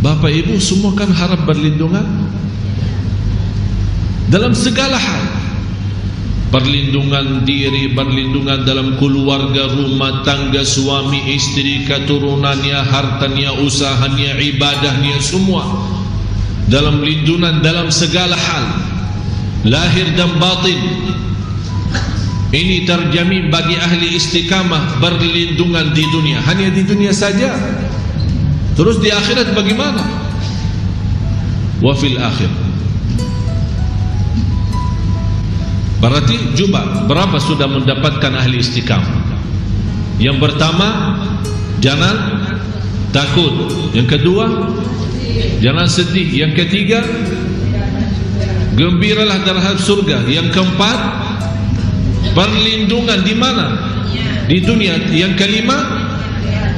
Bapak Ibu semua kan harap berlindungan dalam segala hal. Perlindungan diri, perlindungan dalam keluarga, rumah tangga, suami, istri, keturunannya, hartanya, usahanya, ibadahnya, semua dalam lindungan dalam segala hal, lahir dan batin. Ini terjamin bagi ahli istiqamah, berlindungan di dunia. Hanya di dunia saja. Terus di akhirat bagaimana? Wa fil akhir. Berarti coba berapa sudah mendapatkan ahli istiqamah? Yang pertama, jangan takut. Yang kedua, jangan sedih. Yang ketiga, gembiralah terhadap surga. Yang keempat, perlindungan di mana? Di dunia. Yang kelima,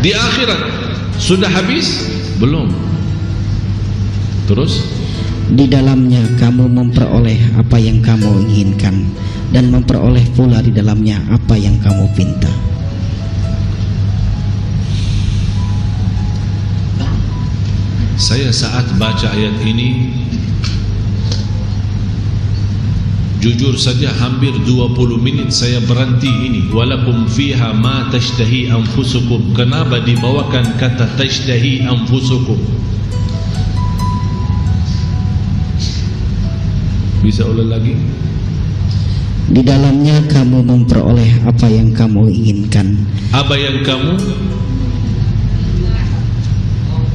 di akhirat. Sudah habis? Belum. Terus? Di dalamnya kamu memperoleh apa yang kamu inginkan, dan memperoleh pula di dalamnya apa yang kamu pinta. Saya saat baca ayat ini, jujur saja hampir 20 menit saya berhenti ini. Walakum fiha ma tashtahi anfusukum. Kenapa dibawakan kata tashtahi anfusukum? Bisa ulang lagi? Di dalamnya kamu memperoleh apa yang kamu inginkan. Apa yang kamu?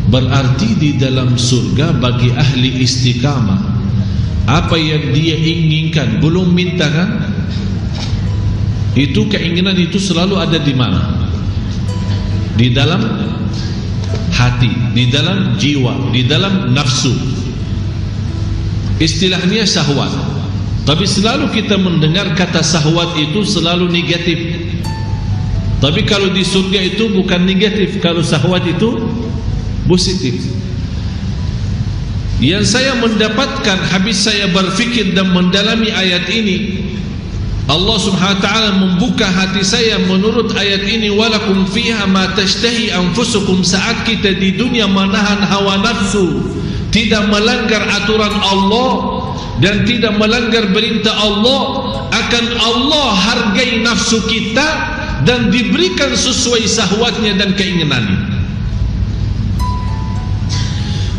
Berarti di dalam surga bagi ahli istiqamah, apa yang dia inginkan, belum minta kan? Itu keinginan itu selalu ada di mana? Di dalam hati, di dalam jiwa, di dalam nafsu. Istilahnya syahwat. Tapi selalu kita mendengar kata syahwat itu selalu negatif. Tapi kalau di surga itu bukan negatif. Kalau syahwat itu positif. Yang saya mendapatkan habis saya berfikir dan mendalami ayat ini, Allah subhanahu wa ta'ala membuka hati saya menurut ayat ini. Walakum fiha ma tashtahi anfusukum. Saat kita di dunia menahan hawa nafsu, tidak melanggar aturan Allah dan tidak melanggar perintah Allah, akan Allah hargai nafsu kita dan diberikan sesuai syahwatnya dan keinginannya.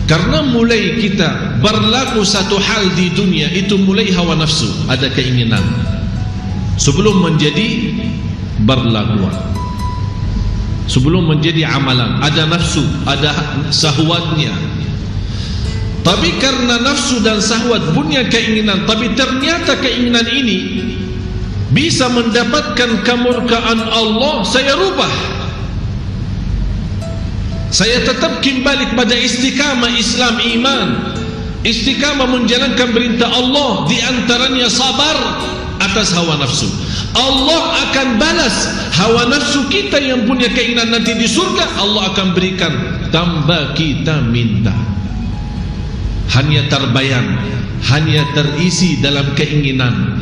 Karena mulai kita berlaku satu hal di dunia itu mulai hawa nafsu, ada keinginan sebelum menjadi berlakuan, sebelum menjadi amalan, ada nafsu, ada syahwatnya. Tapi karena nafsu dan syahwat punya keinginan, tapi ternyata keinginan ini bisa mendapatkan kemurkaan Allah, saya rubah. Saya tetap kembali kepada istiqamah Islam iman, istiqamah menjalankan perintah Allah, di antaranya sabar atas hawa nafsu. Allah akan balas hawa nafsu kita yang punya keinginan nanti di surga. Allah akan berikan tambah kita minta. Hanya terbayang, hanya terisi dalam keinginan,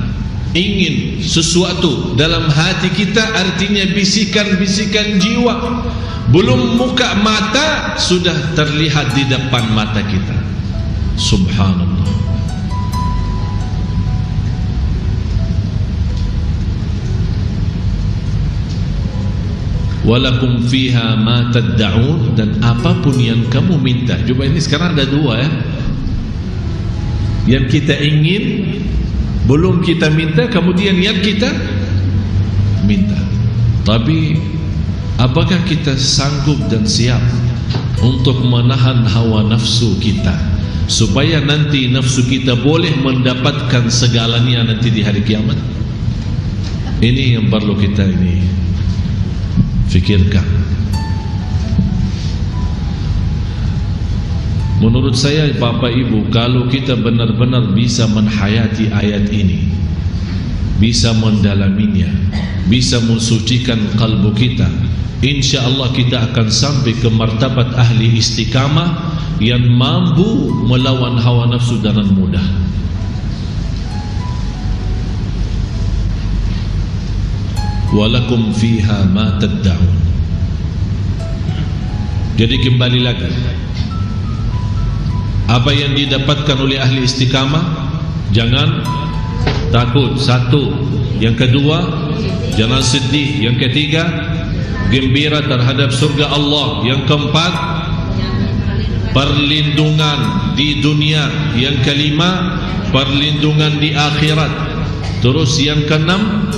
ingin sesuatu dalam hati kita, artinya bisikan-bisikan jiwa, belum muka mata sudah terlihat di depan mata kita. Subhanallah. Walakum fiha ma tad'un, dan apapun yang kamu minta. Coba ini sekarang ada dua ya. Yang kita ingin belum kita minta, kemudian yang kita minta. Tapi apakah kita sanggup dan siap untuk menahan hawa nafsu kita, supaya nanti nafsu kita boleh mendapatkan segalanya nanti di hari kiamat? Ini yang perlu kita ini fikirkan. Menurut saya Bapak Ibu, kalau kita benar-benar bisa menhayati ayat ini, bisa mendalaminya, bisa mensucikan kalbu kita, insya Allah kita akan sampai ke martabat ahli istiqamah yang mampu melawan hawa nafsu dengan mudah. Walakum fiha ma tad'un. Jadi kembali lagi, Apa yang didapatkan oleh ahli istiqamah? Jangan takut. Satu. Yang kedua, jangan sedih. Yang ketiga, gembira terhadap surga Allah. Yang keempat, perlindungan di dunia. Yang kelima, perlindungan di akhirat. Terus yang keenam,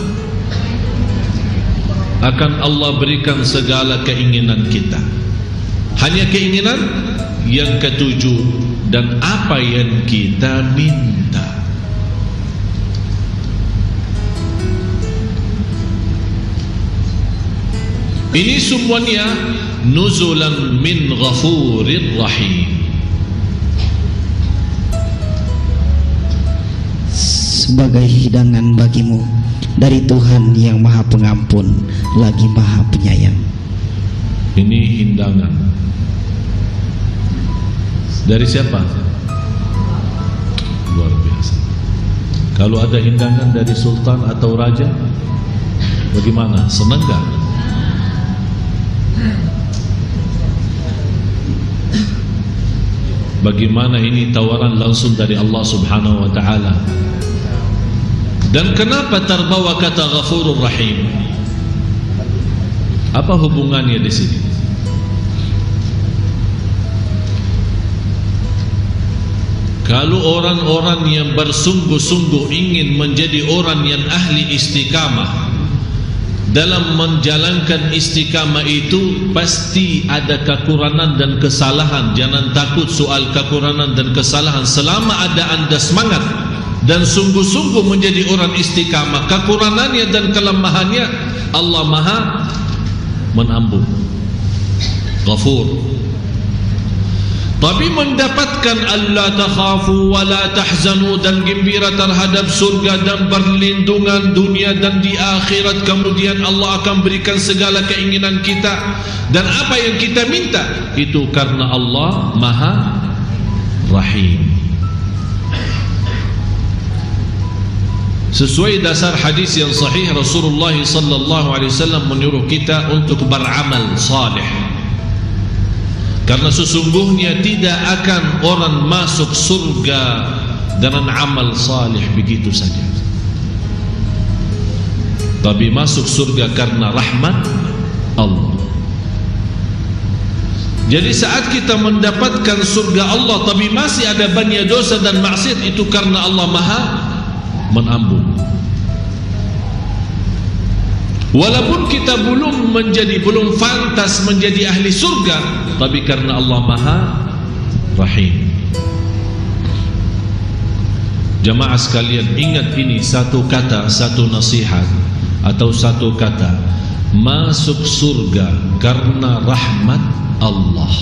akan Allah berikan segala keinginan kita. Hanya keinginan. Yang ketujuh, dan apa yang kita minta. Ini semuanya nuzulan min ghafurir rahim. Sebagai hidangan bagimu dari Tuhan yang Maha Pengampun lagi Maha Penyayang. Ini hidangan dari siapa? Luar biasa. Kalau ada hidangan dari sultan atau raja, bagaimana? Senang gak? Bagaimana ini tawaran langsung dari Allah Subhanahu wa ta'ala. Dan kenapa terbawa kata Ghafurur Rahim? Apa hubungannya di sini? Kalau orang-orang yang bersungguh-sungguh ingin menjadi orang yang ahli istiqamah, dalam menjalankan istiqamah itu pasti ada kekurangan dan kesalahan. Jangan takut soal kekurangan dan kesalahan. Selama ada anda semangat dan sungguh-sungguh menjadi orang istiqamah, kekurangannya dan kelemahannya Allah Maha menampung. Ghafur. Tapi mendapatkan Allah takhafu wa la tahzanu, dan gembira terhadap surga dan perlindungan dunia dan di akhirat. Kemudian Allah akan berikan segala keinginan kita, dan apa yang kita minta itu karena Allah Maha Rahim. Sesuai dasar hadis yang sahih, Rasulullah sallallahu alaihi wasallam menyuruh kita untuk beramal saleh. Karena sesungguhnya tidak akan orang masuk surga dengan amal salih begitu saja, tapi masuk surga karena rahmat Allah. Jadi saat kita mendapatkan surga Allah tapi masih ada banyak dosa dan maksiat, itu karena Allah Maha menampung. Walaupun kita belum pantas menjadi ahli surga, tapi karena Allah Maha Rahim. Jamaah sekalian, ingat ini satu kata, satu nasihat atau satu kata: masuk surga karena rahmat Allah.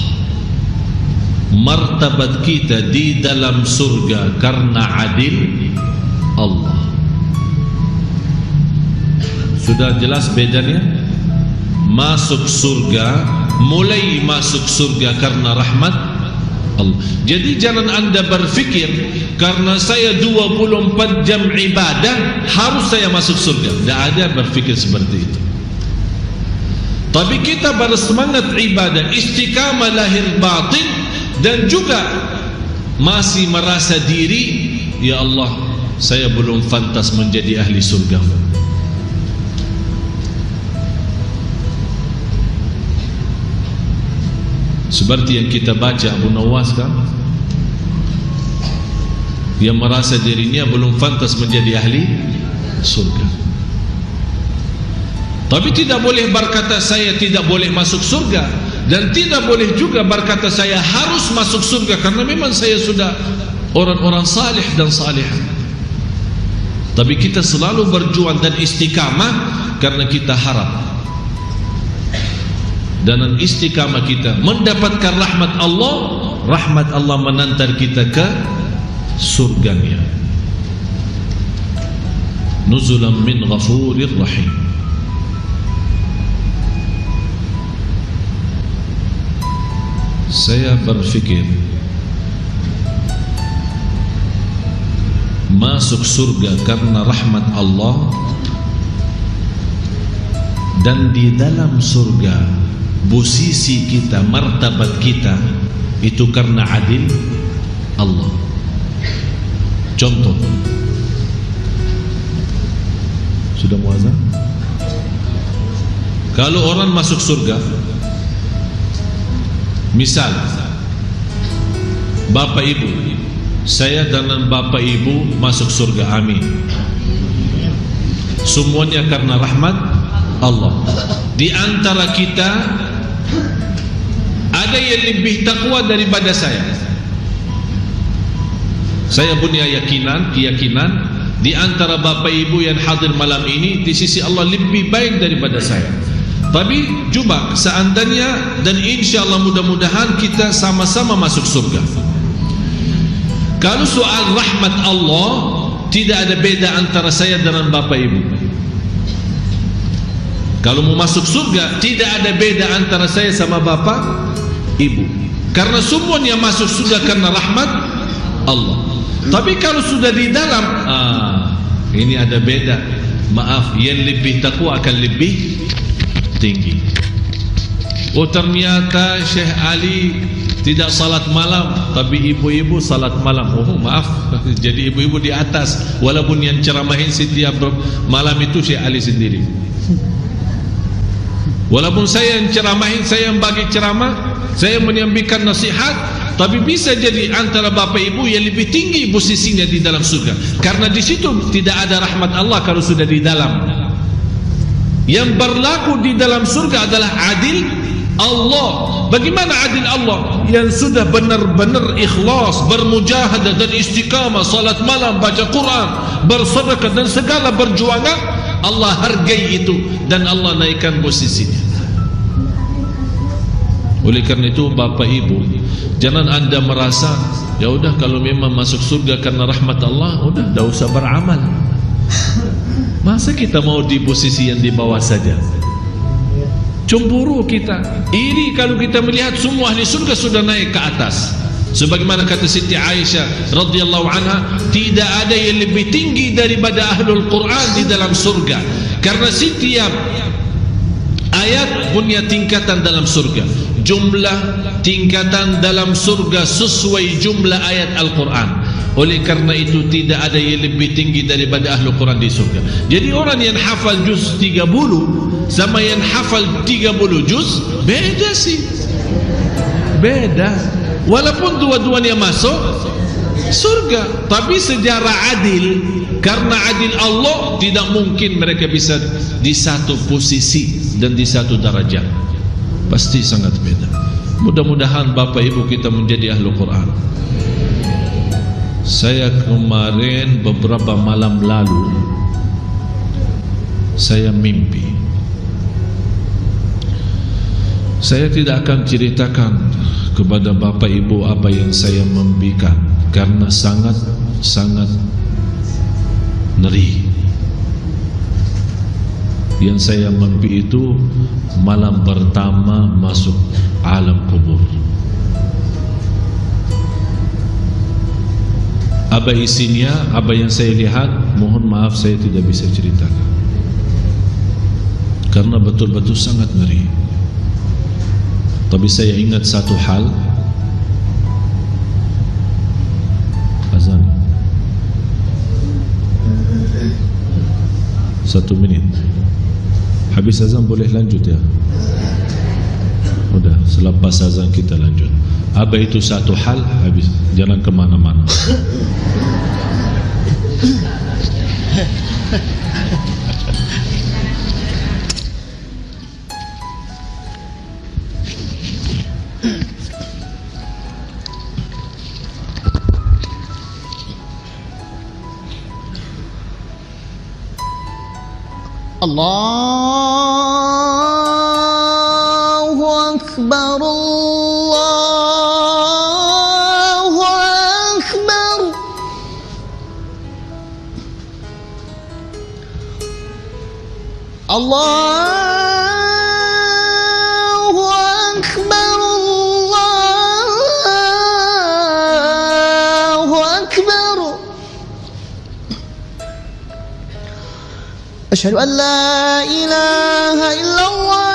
Martabat kita di dalam surga karena adil Allah. Sudah jelas bedanya? Masuk surga, mulai masuk surga karena rahmat Allah. Jadi jangan anda berfikir karena saya 24 jam ibadah harus saya masuk surga. Tidak ada berfikir seperti itu. Tapi kita bersemangat ibadah, istiqamah lahir batin, dan juga masih merasa diri, ya Allah, saya belum pantas menjadi ahli surga. Seperti yang kita baca Abu Nawas kan, yang merasa dirinya belum pantas menjadi ahli surga. Tapi tidak boleh berkata saya tidak boleh masuk surga, dan tidak boleh juga berkata saya harus masuk surga, karena memang saya sudah orang-orang salih dan salihah. Tapi kita selalu berjuang dan istiqamah karena kita harap dan istiqamah kita mendapatkan rahmat Allah menantar kita ke surganya. Nuzulan min ghafurir rahim. Saya berfikir masuk surga karena rahmat Allah, dan di dalam surga posisi kita, martabat kita itu karena adil Allah. Contoh, sudah muazzam? Kalau orang masuk surga, misal Bapak Ibu, saya dan Bapak Ibu masuk surga, amin. Semuanya karena rahmat Allah. Di antara kita ada yang lebih takwa daripada saya. Saya punya keyakinan di antara Bapak Ibu yang hadir malam ini di sisi Allah lebih baik daripada saya. Tapi coba seandainya, dan insya-Allah mudah-mudahan kita sama-sama masuk surga. Kalau soal rahmat Allah, tidak ada beda antara saya dengan Bapak Ibu. Kalau mau masuk surga, tidak ada beda antara saya sama Bapak Ibu. Karena semuanya masuk surga karena rahmat Allah. Tapi kalau sudah di dalam, ini ada beda. Maaf, yang lebih takwa akan lebih tinggi. Oh, ternyata Syekh Ali tidak salat malam, tapi ibu-ibu salat malam. Oh, maaf, jadi ibu-ibu di atas. Walaupun yang ceramahin setiap malam itu Syekh Ali sendiri. Walaupun saya yang ceramahin, saya yang bagi ceramah, saya menyampaikan nasihat, tapi bisa jadi antara Bapak Ibu yang lebih tinggi posisinya di dalam surga. Karena di situ tidak ada rahmat Allah kalau sudah di dalam. Yang berlaku di dalam surga adalah adil Allah. Bagaimana adil Allah? Yang sudah benar-benar ikhlas, bermujahadah dan istiqamah, salat malam, baca Quran, bersedekah dan segala perjuangan, Allah hargai itu dan Allah naikkan posisinya. Oleh karena itu Bapak Ibu, jangan anda merasa ya udah kalau memang masuk surga karena rahmat Allah, udah tidak usah beramal. Masa kita mau di posisi yang di bawah saja? Cemburu kita, iri kalau kita melihat semua ahli surga sudah naik ke atas. Sebagaimana kata Siti Aisyah radhiyallahu anha, tidak ada yang lebih tinggi daripada ahlul Quran di dalam surga. Karena setiap ayat punya tingkatan dalam surga. Jumlah tingkatan dalam surga sesuai jumlah ayat Al-Quran. Oleh karena itu tidak ada yang lebih tinggi daripada ahli Quran di surga. Jadi orang yang hafal juz 30 sama yang hafal 30 juz beda sih. Beda. Walaupun dua-duanya masuk surga, tapi secara adil, karena adil Allah tidak mungkin mereka bisa di satu posisi dan di satu darajat. Pasti sangat beda. Mudah-mudahan Bapak Ibu kita menjadi ahli Quran. Saya kemarin beberapa malam lalu saya mimpi. Saya tidak akan ceritakan kepada Bapak Ibu apa yang saya mimpikan karena sangat ngeri. Yang saya mimpi itu malam pertama masuk alam kubur. Apa isinya, apa yang saya lihat, mohon maaf saya tidak bisa ceritakan karena betul-betul sangat ngeri. Tapi saya ingat satu hal. Azan 1 menit. Habis azan boleh lanjut ya? Udah, selepas azan kita lanjut. Apa itu satu hal? Habis, jangan kemana-mana. Allahu Akbar, Allahu Akbar. Allahu Akbar, Allahu Akbar. Asyhadu an la ilaha illallah.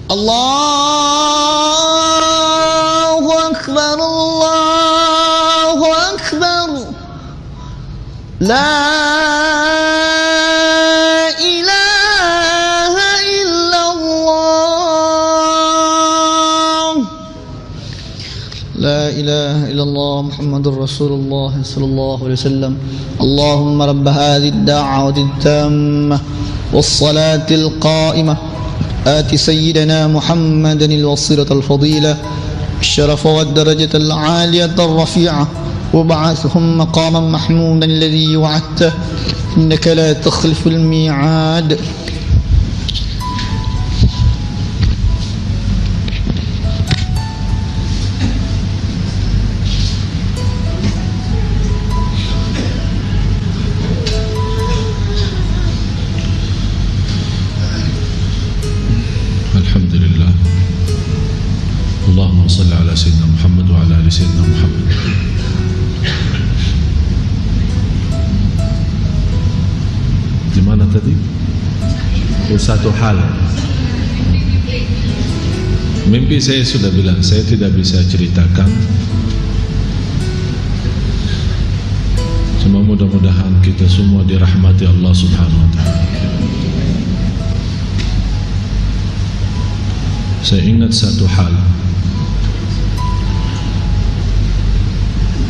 Allahu Akbar, Allahu Akbar. La ilaha illallah. La ilaha illallah Muhammadur Rasulullah sallallahu alaihi wasallam. Allahumma rabb hadhihi ad-da'wati at-tammah was-salati al-qa'imah آت سيدنا محمدا الوصيلة الفضيلة الشرف والدرجة العالية الرفيعة وبعثهم مقاما محمودا الذي وعدته إنك لا تخلف الميعاد. Alhamdulillah. Allahumma salli ala Sayyidina Muhammad wa ala ali Sayyidina Muhammad. Di mana tadi? Satu hal. Mimpi saya sudah bilang, saya tidak bisa ceritakan. Cuma mudah-mudahan kita semua dirahmati Allah Subhanahu wa taala. Saya ingat satu hal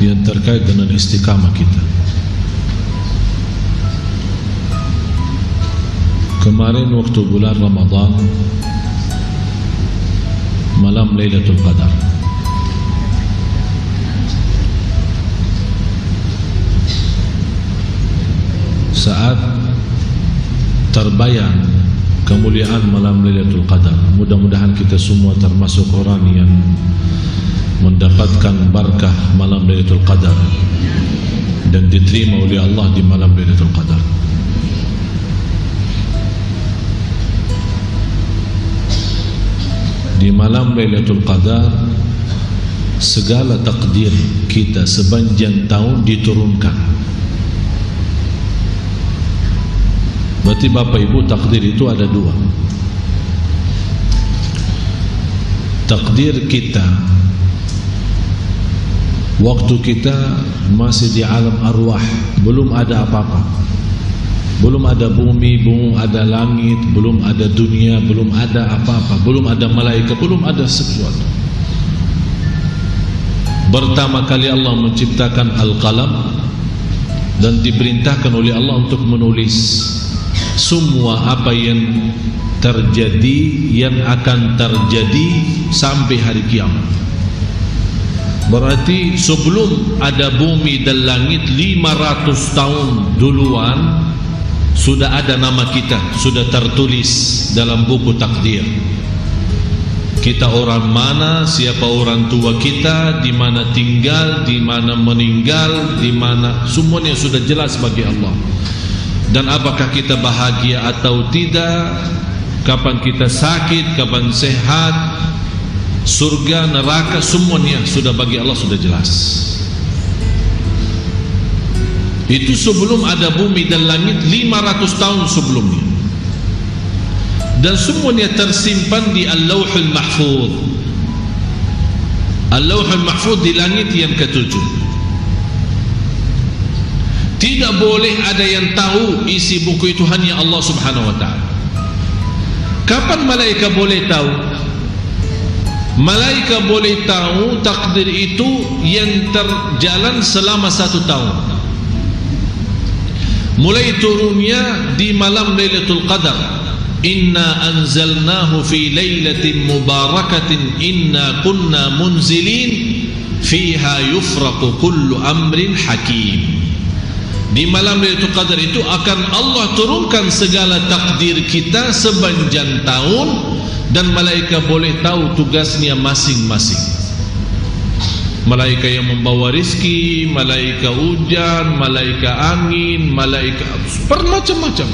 yang terkait dengan istiqamah kita. Kemarin waktu bulan Ramadan, malam Lailatul Qadar, saat terbayang kemuliaan malam Lailatul Qadar. Mudah-mudahan kita semua termasuk orang yang mendapatkan barakah malam Lailatul Qadar dan diterima oleh Allah di malam Lailatul Qadar. Di malam Lailatul Qadar segala takdir kita sepanjang tahun diturunkan. Berarti Bapak Ibu, takdir itu ada dua. Takdir kita waktu kita masih di alam arwah, belum ada apa-apa, belum ada bumi, belum ada langit, belum ada dunia, belum ada apa-apa, belum ada malaikat, belum ada sesuatu. Pertama kali Allah menciptakan Al-Qalam dan diperintahkan oleh Allah untuk menulis semua apa yang terjadi, yang akan terjadi sampai hari kiamat. Berarti sebelum ada bumi dan langit 500 tahun duluan sudah ada nama kita, sudah tertulis dalam buku takdir. Kita orang mana, siapa orang tua kita, di mana tinggal, di mana meninggal, di mana, semuanya sudah jelas bagi Allah. Dan apakah kita bahagia atau tidak, kapan kita sakit, kapan sehat, surga, neraka, semuanya sudah bagi Allah sudah jelas. Itu sebelum ada bumi dan langit 500 tahun sebelumnya. Dan semuanya tersimpan di Al-Lawhul Mahfuz. Al-Lawhul Mahfuz di langit yang ketujuh. Tidak boleh ada yang tahu isi buku itu, hanya Allah Subhanahu wa ta'ala. Kapan malaikat boleh tahu? Malaikat boleh tahu takdir itu yang terjalan selama 1 tahun. Mulai turunnya di malam Lailatul Qadar. Inna anzalnahu fi lailatin mubarakatin inna kunna munzilin fiha yufraqu kullu amrin hakim. Di malam Lailatul Qadar itu akan Allah turunkan segala takdir kita sepanjang tahun, dan malaikat boleh tahu tugasnya masing-masing. Malaikat yang membawa rizki, malaikat hujan, malaikat angin, malaikat bermacam-macam.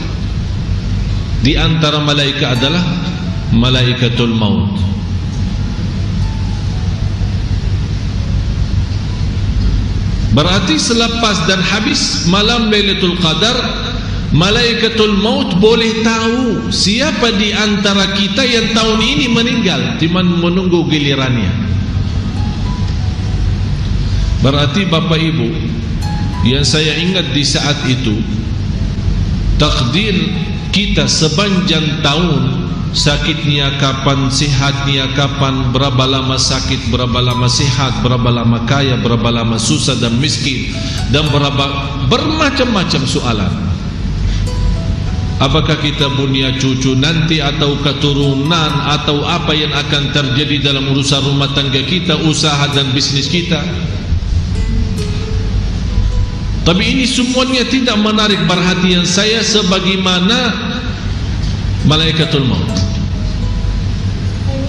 Di antara malaikat adalah malaikatul maut. Berarti selepas dan habis malam Lailatul Qadar, Malaikatul maut boleh tahu siapa di antara kita yang tahun ini meninggal, timan menunggu gilirannya. Berarti Bapak Ibu, yang saya ingat di saat itu, takdir kita sepanjang tahun, sakitnya kapan, sehatnya kapan, berapa lama sakit, berapa lama sehat, berapa lama kaya, berapa lama susah dan miskin, dan bermacam-macam soalan. Apakah kita punya cucu nanti atau keturunan, atau apa yang akan terjadi dalam urusan rumah tangga kita, usaha dan bisnis kita. Tapi ini semuanya tidak menarik perhatian saya sebagaimana malaikatul maut.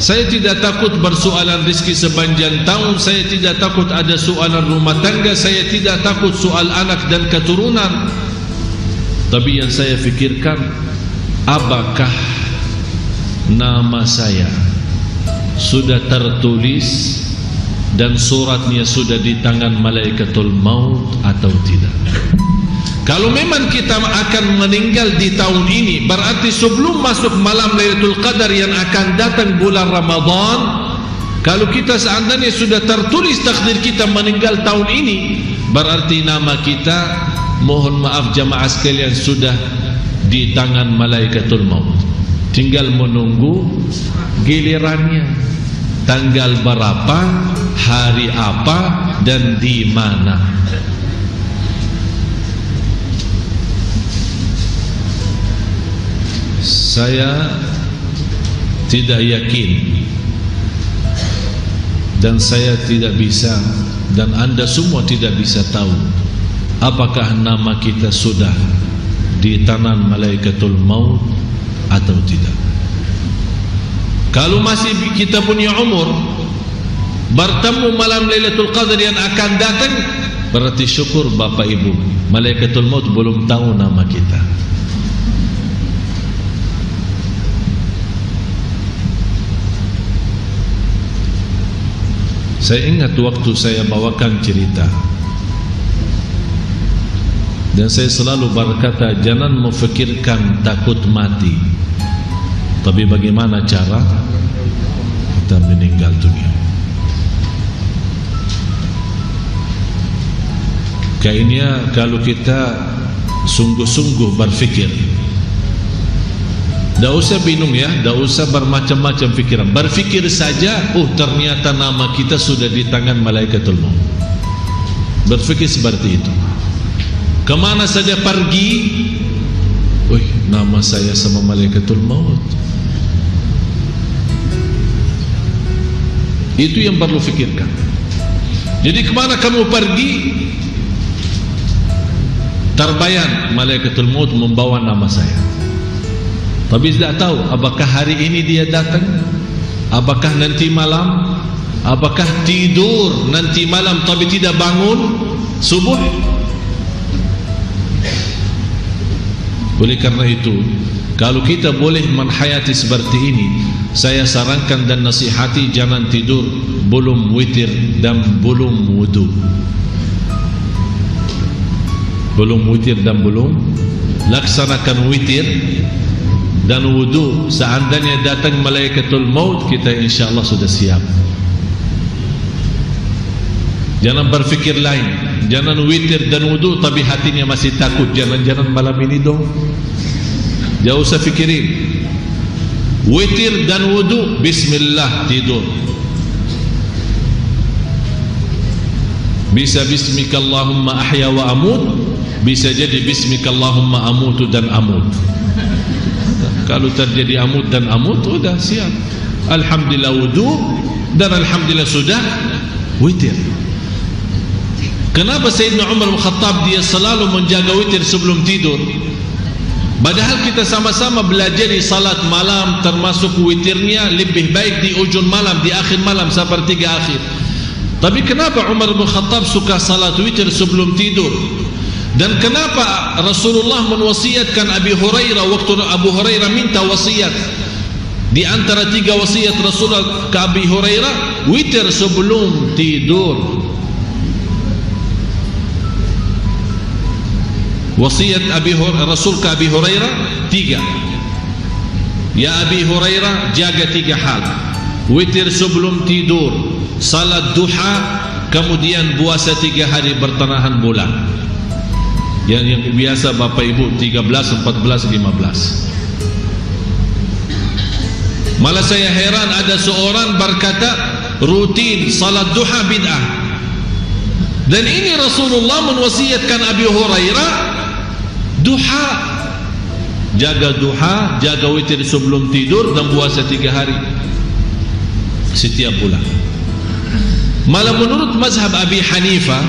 Saya tidak takut bersoalan rezeki sepanjang tahun, saya tidak takut ada soalan rumah tangga, saya tidak takut soal anak dan keturunan. Tapi yang saya fikirkan, apakah nama saya sudah tertulis dan suratnya sudah di tangan malaikatul maut atau tidak? Kalau memang kita akan meninggal di tahun ini, berarti sebelum masuk malam Lailatul Qadar yang akan datang bulan Ramadan, kalau kita seandainya sudah tertulis takdir kita meninggal tahun ini, berarti nama kita, mohon maaf jamaah sekalian, sudah di tangan malaikatul maut. Tinggal menunggu gilirannya, tanggal berapa, hari apa, dan di mana. Saya tidak yakin, dan saya tidak bisa, dan anda semua tidak bisa tahu apakah nama kita sudah di tangan malaikatul maut atau tidak. Kalau masih kita punya umur bertemu malam Lailatul Qadar yang akan datang, berarti syukur Bapak Ibu, malaikatul maut belum tahu nama kita. Saya ingat waktu saya bawakan cerita, dan saya selalu berkata, jangan memfikirkan takut mati, tapi bagaimana cara kita meninggal dunia. Kayaknya kalau kita sungguh-sungguh berfikir, tidak usah bingung ya, tidak usah bermacam-macam fikiran, berfikir saja, oh ternyata nama kita sudah di tangan malaikatul maut. Berfikir seperti itu. Kemana saja pergi, wih, nama saya sama malaikatul maut. Itu yang perlu fikirkan. Jadi kemana kamu pergi, terbayang malaikatul maut membawa nama saya. Tapi tidak tahu apakah hari ini dia datang, apakah nanti malam, apakah tidur nanti malam tapi tidak bangun subuh. Oleh karena itu, kalau kita boleh menghayati seperti ini, saya sarankan dan nasihati, jangan tidur belum witir dan belum wudu. Belum witir dan belum, laksanakan witir dan wudu. Seandainya datang malaikatul maut, kita insyaAllah sudah siap. Jangan berfikir lain, jangan witir dan wudu tapi hatinya masih takut, jangan-jangan malam ini dong. Jangan usah fikirin. Witir dan wudu, bismillah, tidur. Bisa bismikallahumma ahya wa amut, bisa jadi bismikallahumma amutu dan amut. Kalau terjadi amut dan amut, sudah siap. Alhamdulillah wudu, dan alhamdulillah sudah witir. Kenapa Sayyidina Umar bin Khattab dia selalu menjaga witir sebelum tidur? Padahal kita sama-sama belajar di salat malam, termasuk witirnya lebih baik di ujung malam, di akhir malam, sepertiga akhir. Tapi kenapa Umar bin Khattab suka salat witir sebelum tidur? Dan kenapa Rasulullah mewasiatkan Abi Hurairah, waktu Abu Hurairah minta wasiat, di antara 3 wasiat Rasulullah ke Abi Hurairah, witir sebelum tidur. wasiat Rasul ke Abi Hurairah 3. Ya Abi Hurairah, jaga 3 hal: witir sebelum tidur, salat duha, kemudian puasa 3 hari bertenahan bulan. Yang biasa Bapak Ibu 13, 14, 15. Malah saya heran ada seorang berkata rutin salat duha bid'ah. Dan ini Rasulullah menwasiatkan Abi Hurairah duha, jaga duha, jaga witir sebelum tidur, dan puasa 3 hari setiap bulan. Malah menurut mazhab Abi Hanifah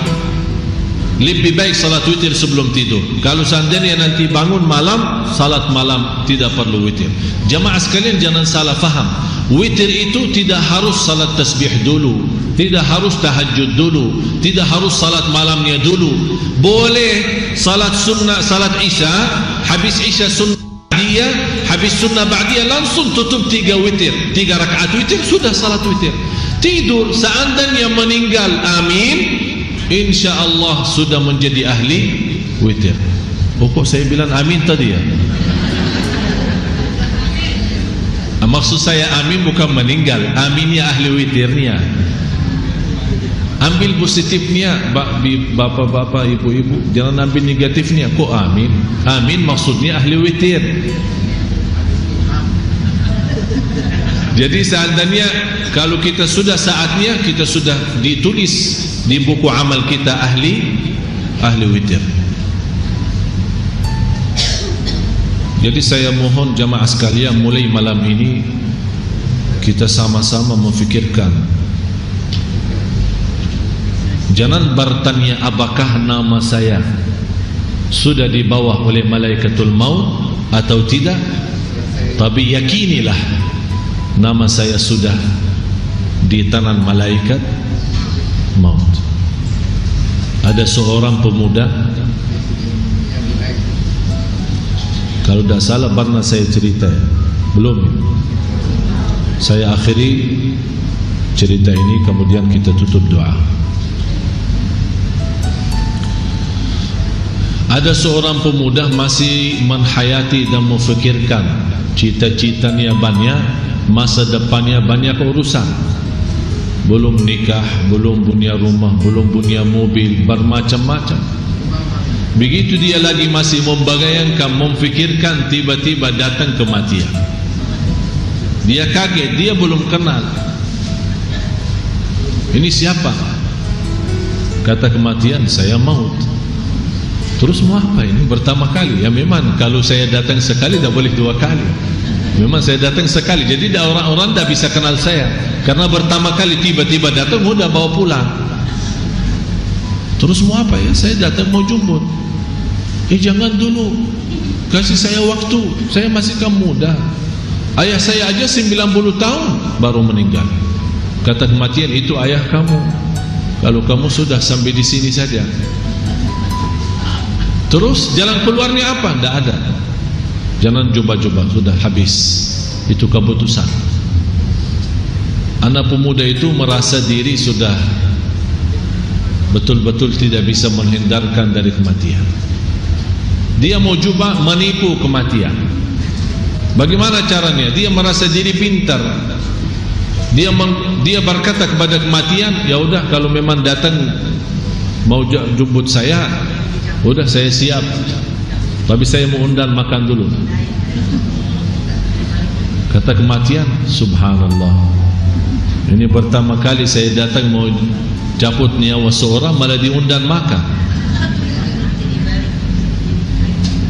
lebih baik salat witir sebelum tidur. Kalau seandainya nanti bangun malam, salat malam tidak perlu witir. Jamaah sekalian jangan salah faham. Witir itu tidak harus salat tasbih dulu, tidak harus tahajud dulu, tidak harus salat malamnya dulu. Boleh salat sunnah, salat isya, habis isya sunnah ba'diyah, habis sunnah ba'diyah langsung tutup 3 witir, 3 rakaat witir, sudah salat witir. Tidur seandainya meninggal, amin, insyaallah sudah menjadi ahli witir. Oh, kok saya bilang amin tadi ya? Maksud saya amin bukan meninggal, aminnya ahli witirnya. Ambil positifnya bapak-bapak, ibu-ibu, jangan ambil negatifnya. Kok amin? Amin maksudnya ahli witir. Jadi seandainya kalau kita sudah saatnya, kita sudah ditulis di buku amal kita ahli witir. Jadi saya mohon jamaah sekalian, mulai malam ini kita sama-sama memfikirkan. Jangan bertanya apakah nama saya sudah dibawa oleh malaikatul maut atau tidak, tapi yakinilah nama saya sudah di tangan malaikat maut. Ada seorang pemuda, kalau tidak salah pernah saya cerita, belum? Saya akhiri cerita ini, kemudian kita tutup doa. Ada seorang pemuda masih menghayati dan memfikirkan cita-citanya banyak, masa depannya banyak urusan. Belum nikah, belum punya rumah, belum punya mobil, bermacam-macam. Begitu dia lagi masih membayangkan, memfikirkan, tiba-tiba datang kematian. Dia kaget, dia belum kenal. Ini siapa? Kata kematian, saya maut. Terus mau apa ini? Pertama kali. Ya memang kalau saya datang sekali tidak boleh 2 kali. Memang saya datang sekali, jadi orang-orang tidak bisa kenal saya. Karena pertama kali tiba-tiba datang, mudah bawa pulang. Terus mau apa ya? Saya datang mau jemput. Jangan dulu, kasih saya waktu, saya masih kan muda. Ayah saya aja 90 tahun baru meninggal. Kata kematian, itu ayah kamu. Kalau kamu sudah sampai di sini saja. Terus jalan keluarnya apa? Tidak ada. Jangan coba-coba, sudah habis. Itu keputusan. Anak pemuda itu merasa diri sudah betul-betul tidak bisa menghindarkan dari kematian. Dia mau coba menipu kematian. Bagaimana caranya? Dia merasa diri pintar. Dia berkata kepada kematian, ya udah kalau memang datang mau jemput saya, udah saya siap. Tapi saya mau undang makan dulu. Kata kematian, subhanallah. Ini pertama kali saya datang mau cabut nyawa seorang, malah diundang makan.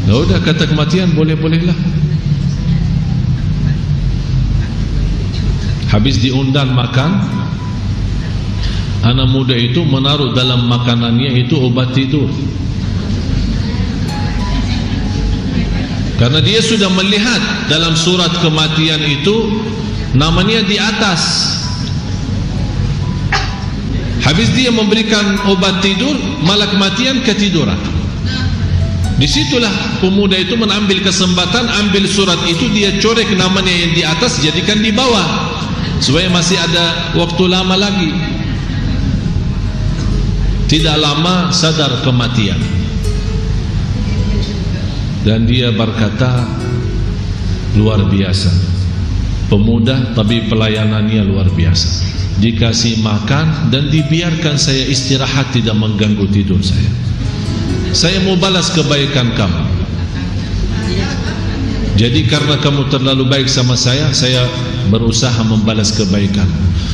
Ya udah, kata kematian, boleh-bolehlah. Habis diundang makan, anak muda itu menaruh dalam makanannya itu obat tidur. Karena dia sudah melihat dalam surat kematian itu namanya di atas. Habis dia memberikan obat tidur, malah kematian ketiduran. Disitulah pemuda itu mengambil kesempatan, ambil surat itu, dia corek namanya yang di atas, jadikan di bawah, supaya masih ada waktu lama lagi. Tidak lama sadar kematian. dan dia berkata, luar biasa, pemuda tapi pelayanannya luar biasa. Dikasih makan dan dibiarkan saya istirahat, tidak mengganggu tidur saya. Saya mau balas kebaikan kamu. Jadi karena kamu terlalu baik sama saya berusaha membalas kebaikan.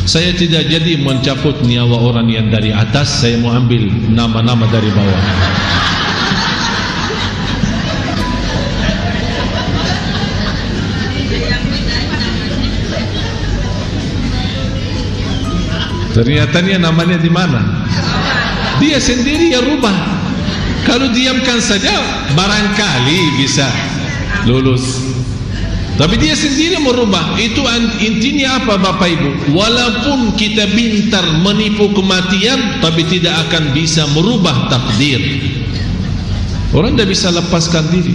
Saya tidak jadi mencabut nyawa orang yang dari atas, saya mau ambil nama-nama dari bawah. Ternyata namanya di mana? Dia sendiri yang rubah. Kalau diamkan saja barangkali bisa lulus. Tapi dia sendiri merubah. Itu intinya apa Bapak Ibu? Walaupun kita pintar menipu kematian, tapi tidak akan bisa merubah takdir. Orang tidak bisa lepaskan diri.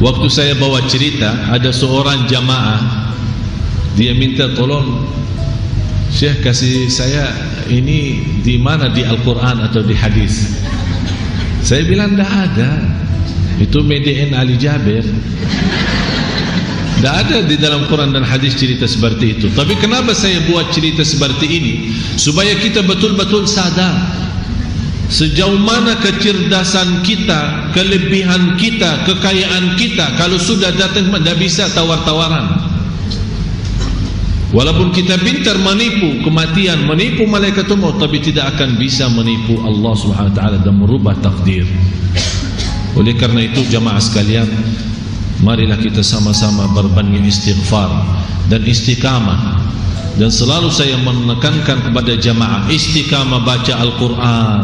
Waktu saya bawa cerita, ada seorang jamaah, dia minta tolong, Syekh kasih saya ini di mana, di Al-Quran atau di hadis. Saya bilang tidak ada, itu Median Ali Jabir, tidak ada di dalam Quran dan hadis cerita seperti itu. Tapi kenapa saya buat cerita seperti ini? Supaya kita betul-betul sadar sejauh mana kecerdasan kita, kelebihan kita, kekayaan kita. Kalau sudah datang tidak bisa tawar-tawaran. Walaupun kita pintar menipu kematian, menipu malaikat maut, tapi tidak akan bisa menipu Allah Subhanahu wa taala dan merubah takdir. Oleh karena itu jamaah sekalian, marilah kita sama-sama berbanyak istighfar dan istiqamah. Dan selalu saya menekankan kepada jamaah, istiqamah baca Al-Quran.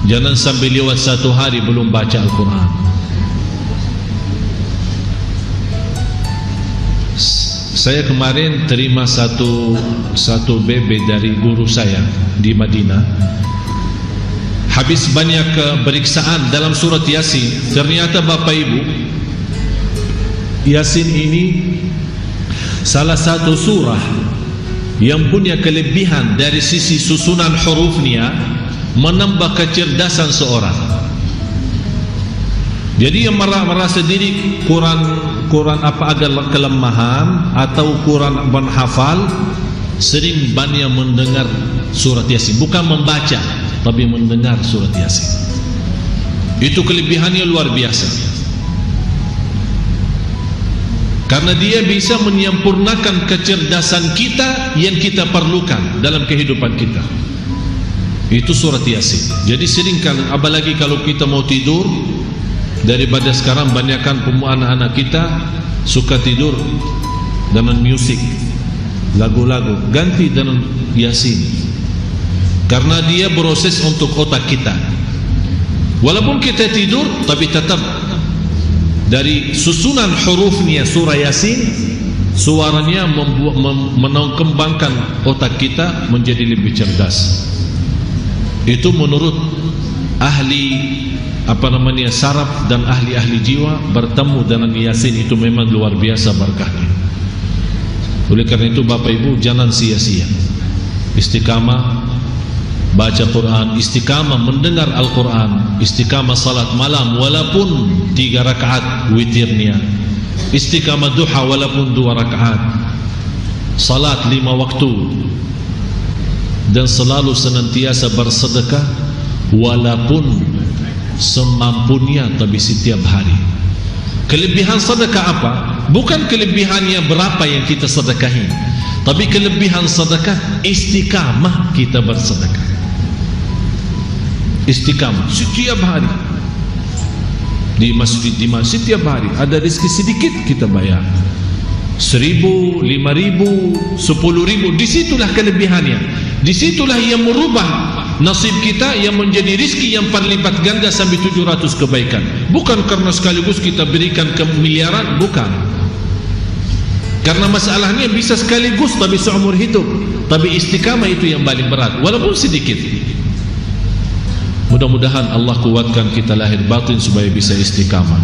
Jangan sampai lewat satu hari belum baca Al-Quran. Saya kemarin terima satu BB dari guru saya di Madinah. Habis banyak periksaan dalam surat Yasin, ternyata Bapak Ibu, Yasin ini salah satu surah yang punya kelebihan dari sisi susunan hurufnya, menambah kecerdasan seorang. Jadi yang merasa diri kurang apa agak kelemahan atau kurang menghafal, sering banyak mendengar surat Yasin, bukan membaca tapi mendengar surat Yasin. Itu kelebihannya luar biasa, karena dia bisa menyempurnakan kecerdasan kita yang kita perlukan dalam kehidupan kita. Itu surat Yasin. Jadi seringkan, apalagi kalau kita mau tidur, daripada sekarang banyakkan anak-anak kita suka tidur dengan musik, lagu-lagu, ganti dengan Yasin, karena dia proses untuk otak kita. Walaupun kita tidur, tapi tetap dari susunan hurufnya surah Yasin, suaranya mengembangkan otak kita menjadi lebih cerdas. Itu menurut ahli saraf dan ahli-ahli jiwa, bertemu dengan Yasin itu memang luar biasa berkahnya. Oleh karena itu Bapak Ibu, jangan sia-sia istiqamah baca Quran, istiqamah mendengar Al-Quran, istiqamah salat malam walaupun 3 rakaat witirnya, istiqamah duha walaupun 2 rakaat, salat 5 waktu, dan selalu senantiasa bersedekah walaupun semampunya, tapi setiap hari. Kelebihan sedekah apa? Bukan kelebihannya berapa yang kita sedekahi, tapi kelebihan sedekah istiqamah kita bersedekah. Istiqamah setiap hari di masjid, setiap hari ada rezeki sedikit kita bayar 1.000, 5.000, 10.000. Disitulah kelebihannya, disitulah yang merubah nasib kita yang menjadi rizki yang berlipat ganda sampai 700 kebaikan. Bukan karena sekaligus kita berikan ke miliaran, bukan. Karena masalahnya bisa sekaligus tapi seumur hidup. Tapi istiqamah itu yang paling berat, walaupun sedikit. Mudah-mudahan Allah kuatkan kita lahir batin supaya bisa istiqamah.